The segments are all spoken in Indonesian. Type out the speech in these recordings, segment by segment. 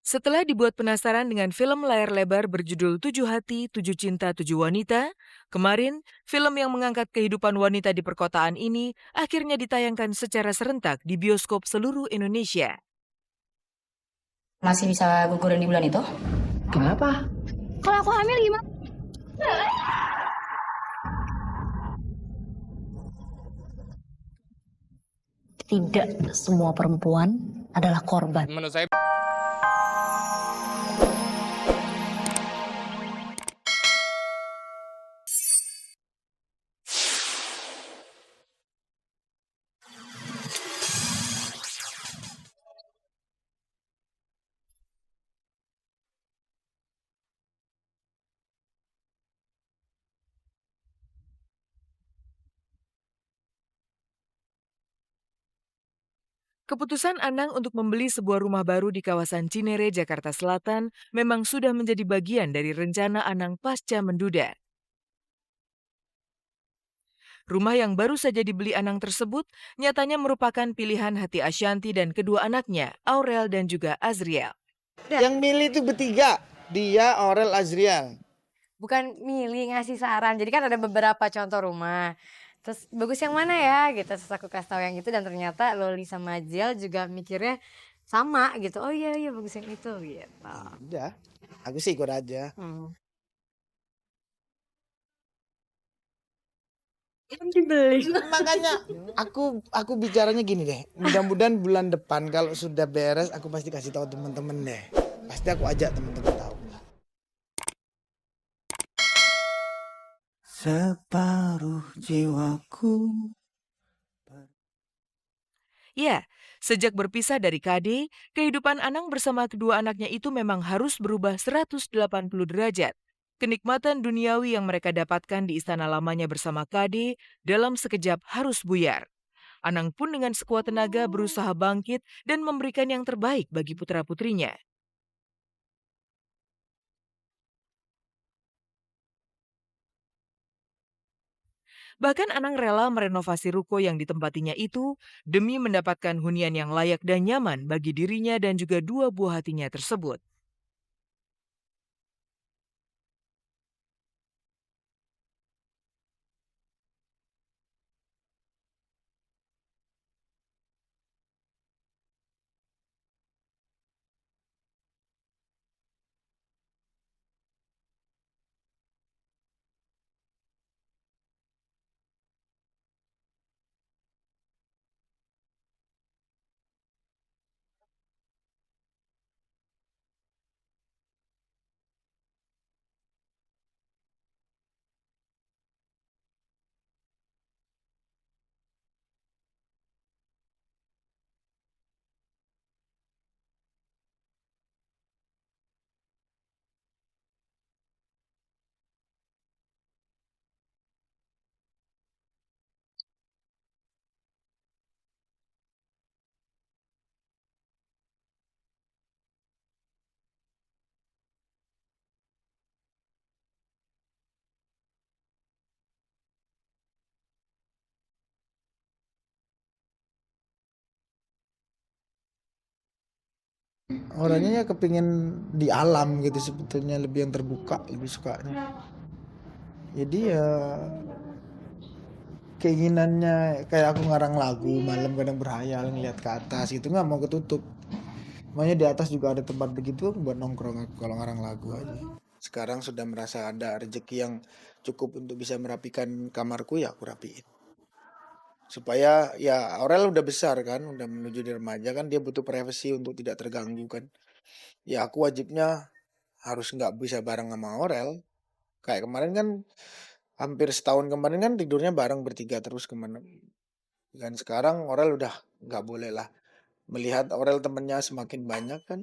Setelah dibuat penasaran dengan film layar lebar berjudul Tujuh Hati, Tujuh Cinta, Tujuh Wanita, kemarin film yang mengangkat kehidupan wanita di perkotaan ini akhirnya ditayangkan secara serentak di bioskop seluruh Indonesia. Masih bisa gugurin di bulan itu? Kenapa? Kalau aku hamil gimana? Tidak semua perempuan adalah korban. Menurut saya Keputusan Anang untuk membeli sebuah rumah baru di kawasan Cinere, Jakarta Selatan memang sudah menjadi bagian dari rencana Anang pasca menduda. Rumah yang baru saja dibeli Anang tersebut nyatanya merupakan pilihan hati Ashanti dan kedua anaknya, Aurel dan juga Azriel. Yang milih itu bertiga, dia, Aurel, Azriel. Bukan milih, ngasih saran. Jadi kan ada beberapa contoh rumah. Terus bagus yang mana ya gitu. Terus aku kasih tahu yang itu dan ternyata Loli sama Jiel juga mikirnya sama gitu. Oh iya iya bagus yang itu gitu. Udah, aku sih ikut aja. Kan dibeli. Makanya aku bicaranya gini deh. Mudah-mudahan bulan depan kalau sudah beres aku pasti kasih tahu teman-teman deh. Pasti aku ajak teman-teman tahu. Separuh jiwaku. Ya, sejak berpisah dari Kade, kehidupan Anang bersama kedua anaknya itu memang harus berubah 180 derajat. Kenikmatan duniawi yang mereka dapatkan di istana lamanya bersama Kade dalam sekejap harus buyar. Anang pun dengan sekuat tenaga berusaha bangkit dan memberikan yang terbaik bagi putra-putrinya. Bahkan Anang rela merenovasi ruko yang ditempatinya itu demi mendapatkan hunian yang layak dan nyaman bagi dirinya dan juga dua buah hatinya tersebut. Orangnya kepingin di alam gitu sebetulnya, lebih yang terbuka, lebih sukanya. Jadi ya keinginannya kayak aku ngarang lagu malam kadang berhayal ngeliat ke atas gitu, nggak mau ketutup. Makanya di atas juga ada tempat begitu buat nongkrong aku kalau ngarang lagu aja. Sekarang sudah merasa ada rezeki yang cukup untuk bisa merapikan kamarku, ya aku rapiin. Supaya ya Aurel udah besar kan, udah menuju di remaja kan, dia butuh privasi untuk tidak terganggu kan. Ya aku wajibnya harus nggak bisa bareng sama Aurel. Kayak kemarin kan hampir setahun kemarin kan tidurnya bareng bertiga terus kemana. Dan sekarang Aurel udah nggak boleh lah. Melihat Aurel temennya semakin banyak kan.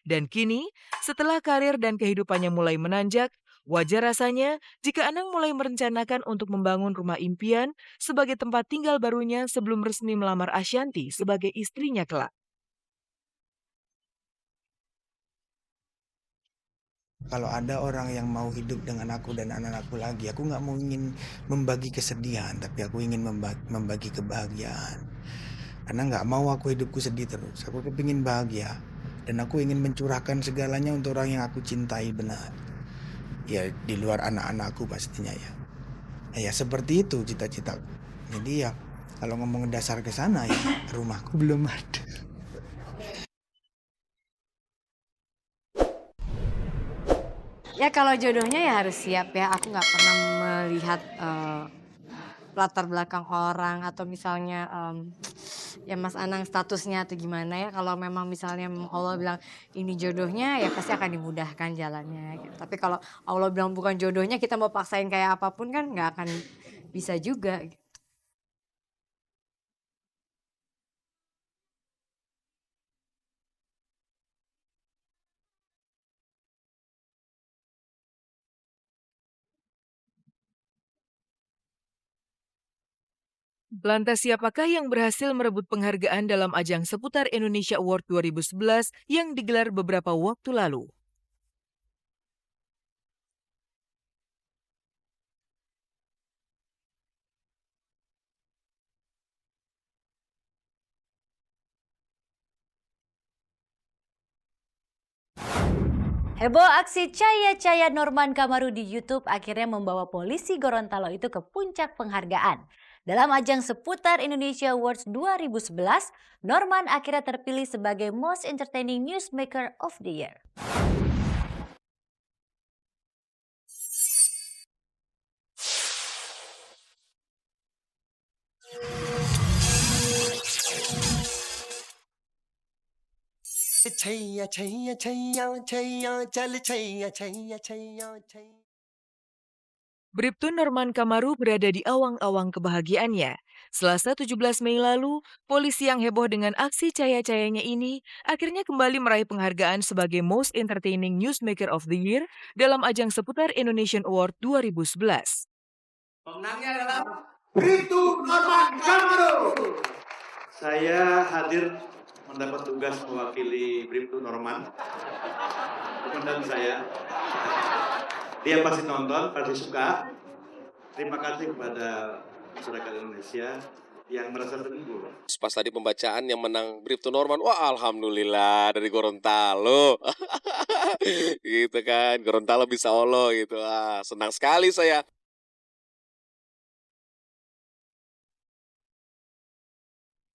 Dan kini, setelah karir dan kehidupannya mulai menanjak, wajar rasanya jika Anang mulai merencanakan untuk membangun rumah impian sebagai tempat tinggal barunya sebelum resmi melamar Ashanti sebagai istrinya kelak. Kalau ada orang yang mau hidup dengan aku dan anak-anakku lagi, aku nggak mau ingin membagi kesedihan, tapi aku ingin membagi kebahagiaan. Karena nggak mau aku hidupku sedih terus. Aku kepingin bahagia. Dan aku ingin mencurahkan segalanya untuk orang yang aku cintai benar. Ya di luar anak-anakku pastinya ya. Ya seperti itu cita-citaku. Jadi ya kalau ngomong dasar ke sana ya rumahku belum ada. Ya kalau jodohnya ya harus siap ya. Aku nggak pernah melihat latar belakang orang atau misalnya ya Mas Anang statusnya atau gimana ya. Kalau memang misalnya Allah bilang ini jodohnya ya pasti akan dimudahkan jalannya gitu. Tapi kalau Allah bilang bukan jodohnya kita mau paksain kayak apapun kan nggak akan bisa juga gitu. Lantas siapakah yang berhasil merebut penghargaan dalam ajang seputar Indonesia Award 2011 yang digelar beberapa waktu lalu? Heboh aksi Cahaya-Cahaya Norman Kamaru di YouTube akhirnya membawa polisi Gorontalo itu ke puncak penghargaan. Dalam ajang seputar Indonesia Awards 2011, Norman akhirnya terpilih sebagai Most Entertaining Newsmaker of the Year. Chaiyya छैया छैया छैया चल छैया छैया छैया Chaiyya. Bribtu Norman Kamaru berada di awang-awang kebahagiaannya. Selasa 17 Mei lalu, polisi yang heboh dengan aksi cahaya-cahayanya ini akhirnya kembali meraih penghargaan sebagai Most Entertaining Newsmaker of the Year dalam ajang seputar Indonesian Award 2011. Pemenangnya adalah Bribtu Norman Kamaru. Saya hadir mendapat tugas mewakili Bribtu Norman, komandan saya. Dia pasti nonton, pasti suka. Terima kasih kepada masyarakat Indonesia yang merasa terhibur. Pas tadi pembacaan yang menang Bribtu Norman, wah alhamdulillah dari Gorontalo. Gitu kan, Gorontalo bisa Allah gitu. Ah, senang sekali saya.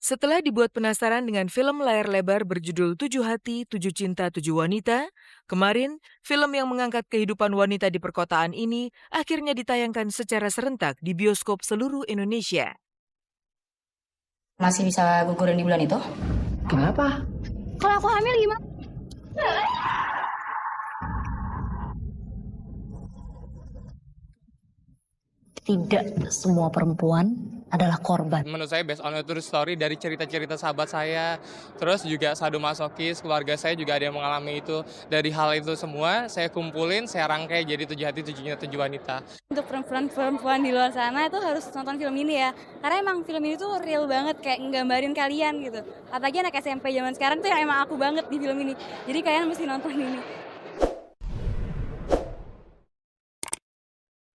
Setelah dibuat penasaran dengan film layar lebar berjudul 7 Hati, 7 Cinta, 7 Wanita, kemarin film yang mengangkat kehidupan wanita di perkotaan ini akhirnya ditayangkan secara serentak di bioskop seluruh Indonesia. Masih bisa guguran di bulan itu? Kenapa? Kalau aku hamil gimana? Tidak semua perempuan adalah korban. Menurut saya based on a true story dari cerita-cerita sahabat saya, terus juga sadomasokis, keluarga saya juga ada yang mengalami itu. Dari hal itu semua saya kumpulin, saya rangkai jadi 7 Hati, 7 Cinta, 7 Wanita. Untuk perempuan-perempuan di luar sana itu harus nonton film ini ya. Karena emang film ini tuh real banget, kayak nggambarin kalian gitu. Apalagi anak SMP zaman sekarang tuh yang emang aku banget di film ini. Jadi kalian mesti nonton ini.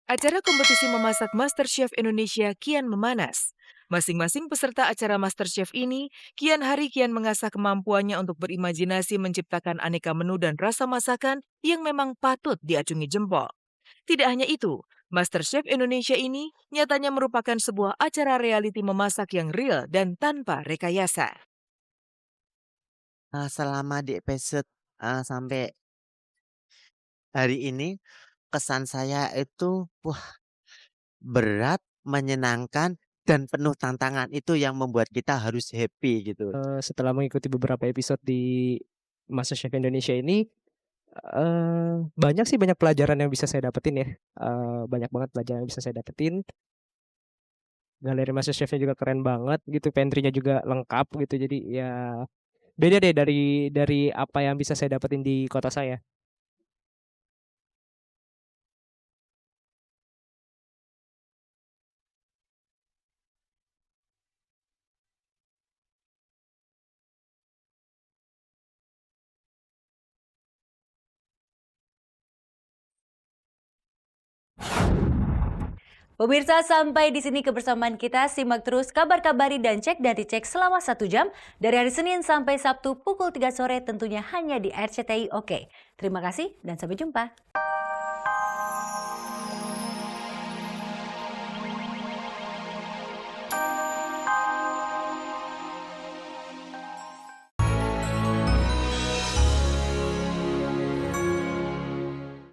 Acara kompetisi memasak MasterChef Indonesia kian memanas. Masing-masing peserta acara MasterChef ini kian hari kian mengasah kemampuannya untuk berimajinasi menciptakan aneka menu dan rasa masakan yang memang patut diacungi jempol. Tidak hanya itu, MasterChef Indonesia ini nyatanya merupakan sebuah acara reality memasak yang real dan tanpa rekayasa. Selama di episode sampai hari ini, kesan saya itu berat, menyenangkan, dan penuh tantangan. Itu yang membuat kita harus happy gitu. Setelah mengikuti beberapa episode di MasterChef Indonesia ini, banyak pelajaran yang bisa saya dapetin ya. Banyak banget pelajaran yang bisa saya dapetin. Galeri MasterChef-nya juga keren banget gitu, pantry-nya juga lengkap gitu. Jadi ya beda deh dari apa yang bisa saya dapetin di kota saya. Pemirsa, sampai di sini kebersamaan kita. Simak terus kabar-kabari dan cek dan dicek selama 1 jam dari hari Senin sampai Sabtu pukul 3 sore tentunya hanya di RCTI Oke. Terima kasih dan sampai jumpa.